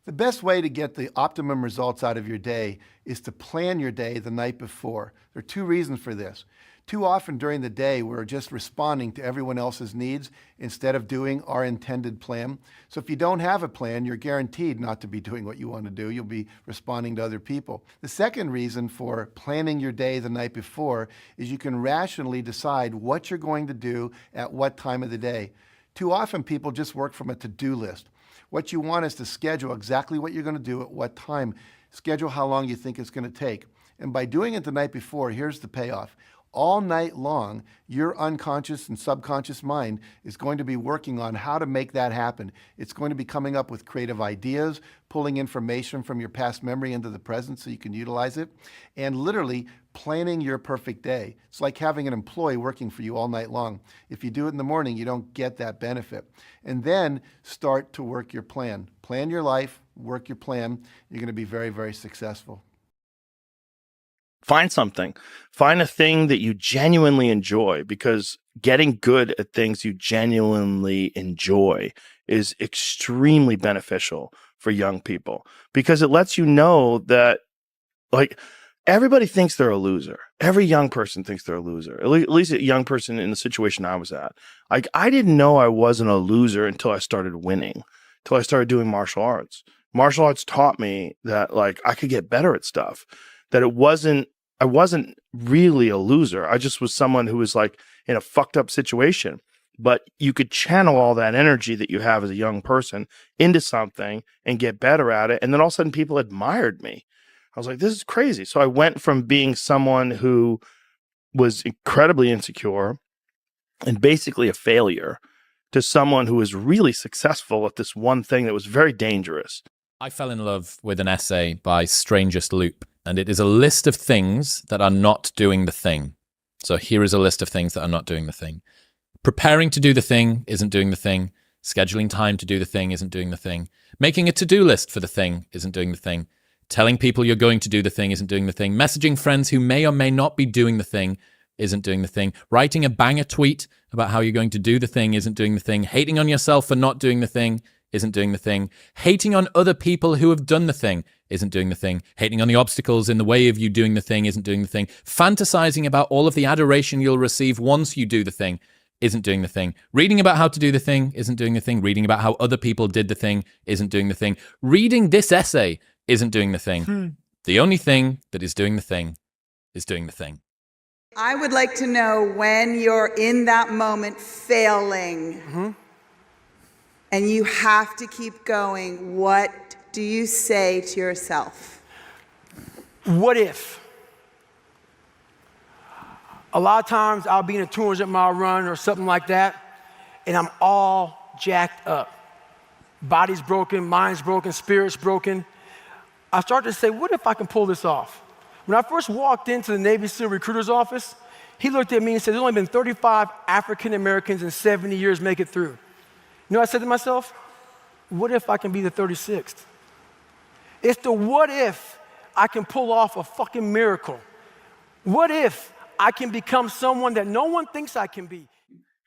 The best way to get the optimum results out of your day is to plan your day the night before. There are two reasons for this. Too often during the day, we're just responding to everyone else's needs instead of doing our intended plan. So if you don't have a plan, you're guaranteed not to be doing what you want to do. You'll be responding to other people. The second reason for planning your day the night before is you can rationally decide what you're going to do at what time of the day. Too often people just work from a to-do list. What you want is to schedule exactly what you're going to do at what time. Schedule how long you think it's going to take. And by doing it the night before, here's the payoff. All night long, your unconscious and subconscious mind is going to be working on how to make that happen. It's going to be coming up with creative ideas, pulling information from your past memory into the present so you can utilize it, and literally planning your perfect day. It's like having an employee working for you all night long. If you do it in the morning, you don't get that benefit. And then start to work your plan. Plan your life, work your plan. You're going to be very, very successful. Find something. Find a thing that you genuinely enjoy, because getting good at things you genuinely enjoy is extremely beneficial for young people, because it lets you know that, like, everybody thinks they're a loser. Every young person thinks they're a loser, at least a young person in the situation I was at. Like, I didn't know I wasn't a loser until I started winning, until I started doing martial arts. Martial arts taught me that, like, I could get better at stuff, that I wasn't really a loser. I just was someone who was, like, in a fucked up situation. But you could channel all that energy that you have as a young person into something and get better at it. And then all of a sudden people admired me. I was like, this is crazy. So I went from being someone who was incredibly insecure and basically a failure to someone who was really successful at this one thing that was very dangerous. I fell in love with an essay by Strangest Loop, and it is a list of things that are not doing the thing. So here is a list of things that are not doing the thing. Preparing to do the thing isn't doing the thing. Scheduling time to do the thing isn't doing the thing. Making a to-do list for the thing isn't doing the thing. Telling people you're going to do the thing isn't doing the thing. Messaging friends who may or may not be doing the thing isn't doing the thing. Writing a banger tweet about how you're going to do the thing isn't doing the thing. Hating on yourself for not doing the thing isn't doing the thing. Hating on other people who have done the thing isn't doing the thing. Hating on the obstacles in the way of you doing the thing isn't doing the thing. Fantasizing about all of the adoration you'll receive once you do the thing isn't doing the thing. Reading about how to do the thing isn't doing the thing. Reading about how other people did the thing isn't doing the thing. Reading this essay isn't doing the thing. The only thing that is doing the thing is doing the thing. I would like to know, when you're in that moment failing, and you have to keep going, what do you say to yourself? What if? A lot of times I'll be in a 200-mile run or something like that, and I'm all jacked up. Body's broken, mind's broken, spirit's broken. I start to say, what if I can pull this off? When I first walked into the Navy SEAL recruiter's office, he looked at me and said, there's only been 35 African Americans in 70 years make it through. You know what I said to myself? What if I can be the 36th? It's the what if I can pull off a fucking miracle. What if I can become someone that no one thinks I can be?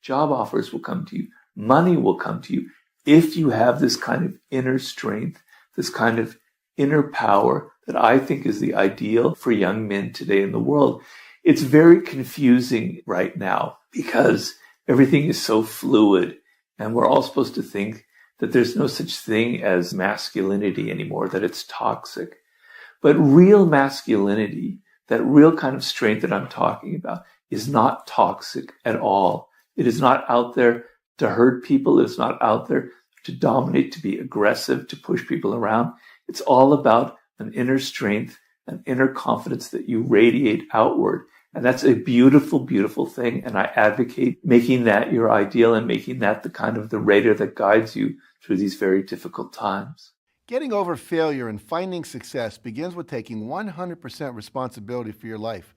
Job offers will come to you. Money will come to you if you have this kind of inner strength, this kind of inner power that I think is the ideal for young men today in the world. It's very confusing right now because everything is so fluid, and we're all supposed to think that there's no such thing as masculinity anymore, that it's toxic. But real masculinity, that real kind of strength that I'm talking about, is not toxic at all. It is not out there to hurt people. It's not out there to dominate, to be aggressive, to push people around. It's all about an inner strength, an inner confidence that you radiate outward. And that's a beautiful, beautiful thing. And I advocate making that your ideal and making that the kind of the radar that guides you through these very difficult times. Getting over failure and finding success begins with taking 100% responsibility for your life.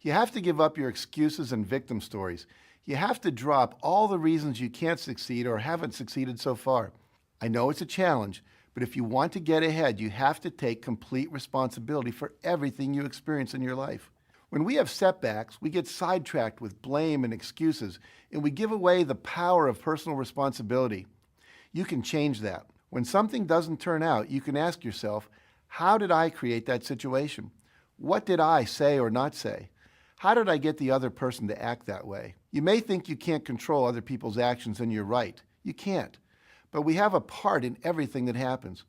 You have to give up your excuses and victim stories. You have to drop all the reasons you can't succeed or haven't succeeded so far. I know it's a challenge, but if you want to get ahead, you have to take complete responsibility for everything you experience in your life. When we have setbacks, we get sidetracked with blame and excuses, and we give away the power of personal responsibility. You can change that. When something doesn't turn out, you can ask yourself, how did I create that situation? What did I say or not say? How did I get the other person to act that way? You may think you can't control other people's actions, and you're right. You can't. But we have a part in everything that happens.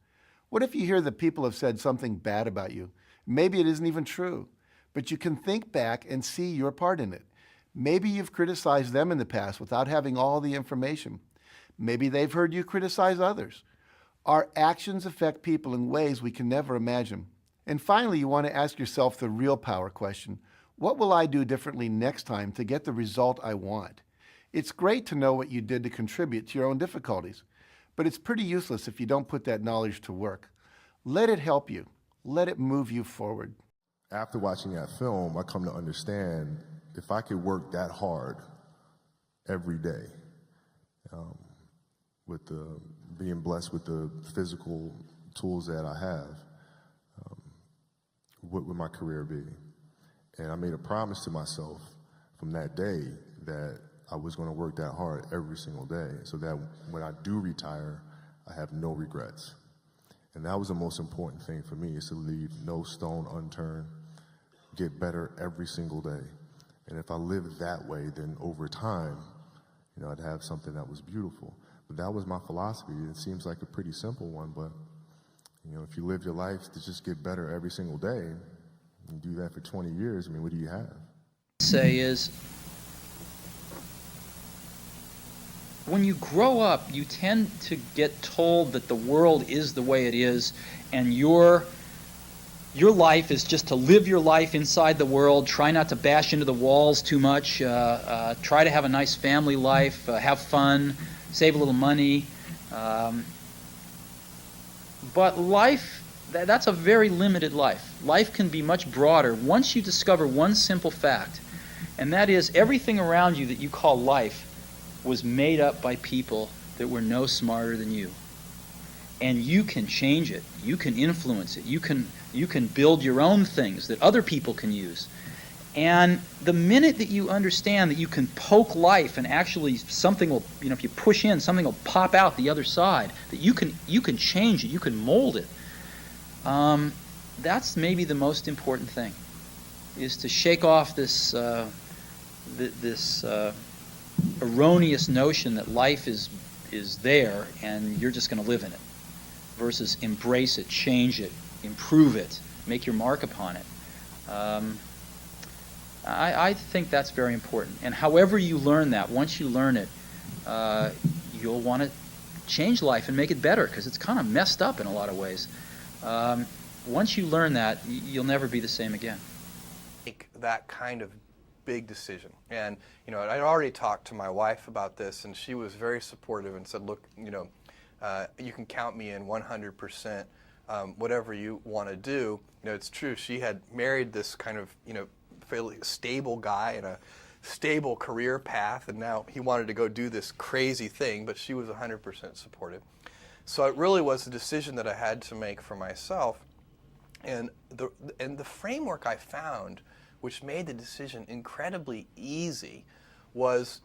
What if you hear that people have said something bad about you? Maybe it isn't even true, but you can think back and see your part in it. Maybe you've criticized them in the past without having all the information. Maybe they've heard you criticize others. Our actions affect people in ways we can never imagine. And finally, you want to ask yourself the real power question. What will I do differently next time to get the result I want? It's great to know what you did to contribute to your own difficulties, but it's pretty useless if you don't put that knowledge to work. Let it help you. Let it move you forward. After watching that film, I come to understand if I could work that hard every day, with being blessed with the physical tools that I have, what would my career be? And I made a promise to myself from that day that I was going to work that hard every single day so that when I do retire, I have no regrets. And that was the most important thing for me, is to leave no stone unturned, get better every single day. And if I lived that way, then over time, I'd have something that was beautiful. But that was my philosophy. It seems like a pretty simple one, but if you live your life to just get better every single day, and do that for 20 years, what do you have? Say is, when you grow up, you tend to get told that the world is the way it is, and your life is just to live your life inside the world, try not to bash into the walls too much, try to have a nice family life, have fun, save a little money. But life, that's a very limited life. Life can be much broader once you discover one simple fact, and that is everything around you that you call life was made up by people that were no smarter than you. And you can change it. You can influence it. You can build your own things that other people can use. And the minute that you understand that you can poke life and actually something will, if you push in, something will pop out the other side, that you can change it, you can mold it. That's maybe the most important thing, is to shake off this erroneous notion that life is there and you're just going to live in it, versus embrace it, change it, improve it, make your mark upon it. I think that's very important. And however you learn that, once you learn it, you'll want to change life and make it better, because it's kind of messed up in a lot of ways. Once you learn that, you'll never be the same again. Make that kind of big decision. And, I'd already talked to my wife about this, and she was very supportive and said, look, you can count me in 100%, whatever you want to do. It's true. She had married this kind of, fairly stable guy and a stable career path, and now he wanted to go do this crazy thing, but she was 100% supportive. So it really was a decision that I had to make for myself. And the framework I found, which made the decision incredibly easy, was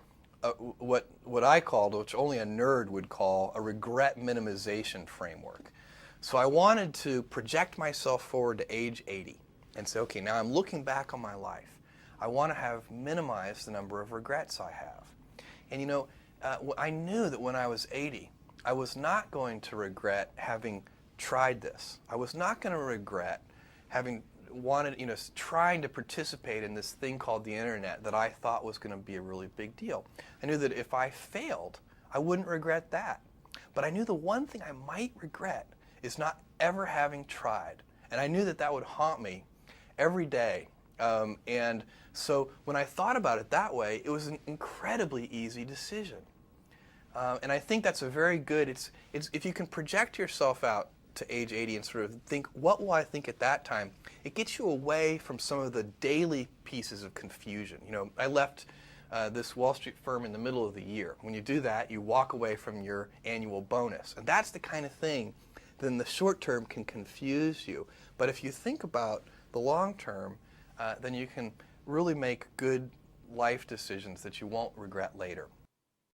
what I called, which only a nerd would call, a regret minimization framework. So I wanted to project myself forward to age 80 and say, okay, now I'm looking back on my life. I want to have minimized the number of regrets I have. And I knew that when I was 80, I was not going to regret having tried this. I was not going to regret having trying to participate in this thing called the internet that I thought was going to be a really big deal. I knew that if I failed, I wouldn't regret that. But I knew the one thing I might regret is not ever having tried. And I knew that that would haunt me every day. And so when I thought about it that way, it was an incredibly easy decision. And I think that's a very good, it's if you can project yourself out to age 80 and sort of think, what will I think at that time? It gets you away from some of the daily pieces of confusion. I left this Wall Street firm in the middle of the year. When you do that, you walk away from your annual bonus. And that's the kind of thing that in the short term can confuse you. But if you think about the long term, then you can really make good life decisions that you won't regret later.